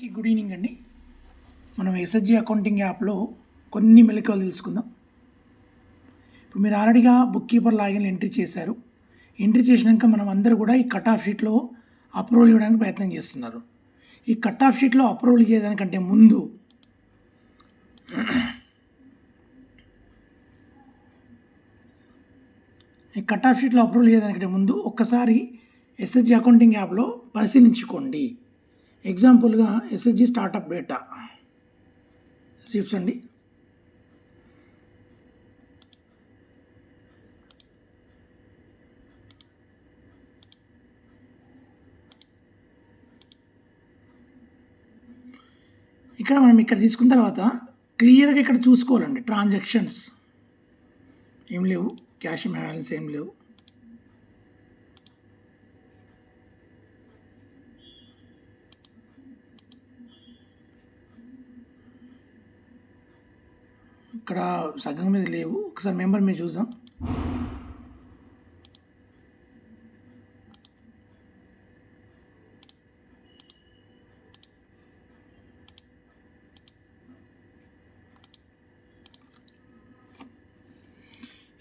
అందరికీ good evening అండి. మనం ఎస్ఎస్జి అకౌంటింగ్ యాప్లో కొన్ని మెలకువలు తెలుసుకుందాం. ఇప్పుడు మీరు ఆల్రెడీగా బుక్ కీపర్ లాగిన్ ఎంట్రీ చేశారు. ఎంట్రీ చేసినాక మనం అందరూ కూడా ఈ కట్ ఆఫ్ షీట్లో అప్రూవల్ ఇవ్వడానికి ప్రయత్నం చేస్తున్నారు. ఈ కట్ ఆఫ్ షీట్లో అప్రూవల్ చేయడానికంటే ముందు ఒక్కసారి ఎస్ఎస్జి అకౌంటింగ్ యాప్లో పరిశీలించుకోండి. ఎగ్జాంపుల్గా ఎస్ఎస్జి స్టార్టప్ డేటా రిసిప్ట్స్ అండి. ఇక్కడ తీసుకున్న తర్వాత క్లియర్గా ఇక్కడ చూసుకోవాలండి. ట్రాన్సాక్షన్స్ ఏం లేవు, క్యాష్ బ్యాలెన్స్ ఏం లేవు. ఇక్కడ సగం మీద లేవు. ఒకసారి మెంబర్ మీద చూద్దాం.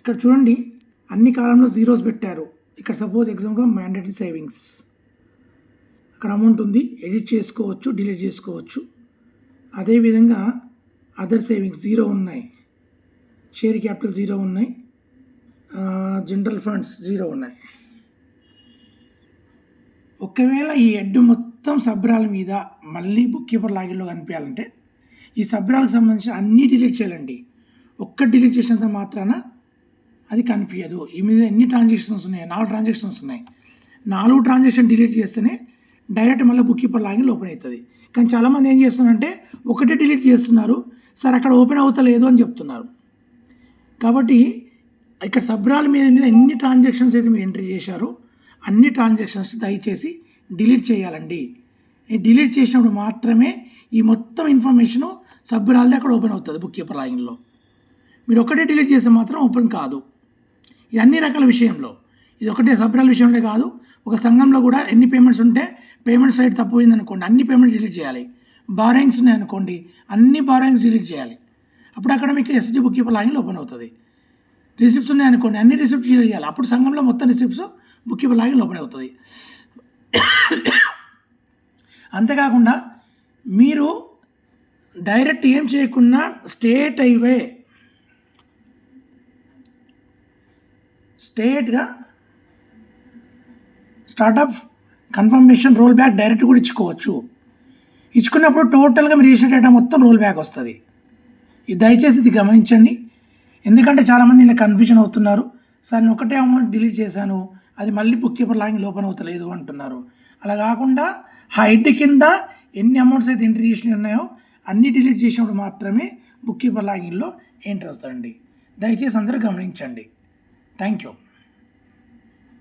ఇక్కడ చూడండి, అన్ని కాలంలో జీరోస్ పెట్టారు. ఇక్కడ సపోజ్ ఎగ్జాంపుల్గా మ్యాండేటరీ సేవింగ్స్, అక్కడ అమౌంట్ ఉంది, ఎడిట్ చేసుకోవచ్చు, డిలీట్ చేసుకోవచ్చు. అదేవిధంగా అదర్ సేవింగ్స్ జీరో ఉన్నాయి, షేర్ క్యాపిటల్ జీరో ఉన్నాయి, జనరల్ ఫండ్స్ జీరో ఉన్నాయి. ఒకవేళ ఈ హెడ్ మొత్తం సబ్రాల మీద మళ్ళీ బుక్ కీపర్ లాగిన్లో కనిపించాలంటే ఈ సబ్రాలకు సంబంధించి అన్నీ డిలీట్ చేయాలండి. ఒక్కటి డిలీట్ చేసినంత మాత్రాన అది కనిపించదు. ఈ మీద ఎన్ని ట్రాన్సాక్షన్స్ ఉన్నాయి? 4 ట్రాన్సాక్షన్స్ ఉన్నాయి. 4 ట్రాన్సాక్షన్ డిలీట్ చేస్తేనే డైరెక్ట్ మళ్ళీ బుక్ కీపర్ లాగిన్ ఓపెన్ అవుతుంది. కానీ చాలామంది ఏం చేస్తున్నారంటే ఒకటే డిలీట్ చేస్తున్నారు, సార్ అక్కడ ఓపెన్ అవుతలేదు అని చెప్తున్నారు. కాబట్టి ఇక్కడ సబ్రాల మీద ఎన్ని ట్రాన్సాక్షన్స్ అయితే మీరు ఎంట్రీ చేశారో అన్ని ట్రాన్సాక్షన్స్ దయచేసి డిలీట్ చేయాలండి. డిలీట్ చేసినప్పుడు మాత్రమే ఈ మొత్తం ఇన్ఫర్మేషను సబ్రాలది అక్కడ ఓపెన్ అవుతుంది బుక్ కీపర్ లాగిన్లో. మీరు ఒకటే డిలీట్ చేస్తే మాత్రం ఓపెన్ కాదు. ఇది అన్ని రకాల విషయంలో, ఇది ఒకటే సబ్రాల విషయంలో కాదు. ఒక సంఘంలో కూడా ఎన్ని పేమెంట్స్ ఉంటే పేమెంట్ సైడ్ తప్పు పోయిందనుకోండి, అన్ని పేమెంట్స్ డిలీట్ చేయాలి. బారోయింగ్స్ ఉన్నాయనుకోండి, అన్ని బారోయింగ్స్ డిలీట్ చేయాలి. అప్పుడు అక్కడ మీకు SSG book keeper login open అవుతుంది. రిసిప్ట్స్ ఉన్నాయనుకోండి, అన్ని రిసిప్ట్స్ డిలీట్ చేయాలి. అప్పుడు సంఘంలో మొత్తం receipts book keeper login open అవుతుంది. అంతేకాకుండా మీరు డైరెక్ట్ ఏం చేయకుండా స్ట్రేట్గా startup confirmation roll back direct కూడా ఇచ్చుకోవచ్చు. ఇచ్చుకున్నప్పుడు టోటల్గా మీరు చేసిన డేటా మొత్తం రోల్ బ్యాక్ వస్తుంది. ఇది దయచేసి ఇది గమనించండి. ఎందుకంటే చాలామంది ఇలా కన్ఫ్యూజన్ అవుతున్నారు. సార్ నేను ఒకటే అమౌంట్ డిలీట్ చేశాను, అది మళ్ళీ బుక్ కీపర్ లాగిన్ ఓపెన్ అవుతలేదు అంటున్నారు. అలా కాకుండా హైడ్ కింద ఎన్ని అమౌంట్స్ అయితే ఎంట్రీ చేసి ఉన్నాయో అన్నీ డిలీట్ చేసినప్పుడు మాత్రమే బుక్ కీపర్ లాగిన్లో ఎంటర్ అవుతారండి. దయచేసి అందరూ గమనించండి. Thank you.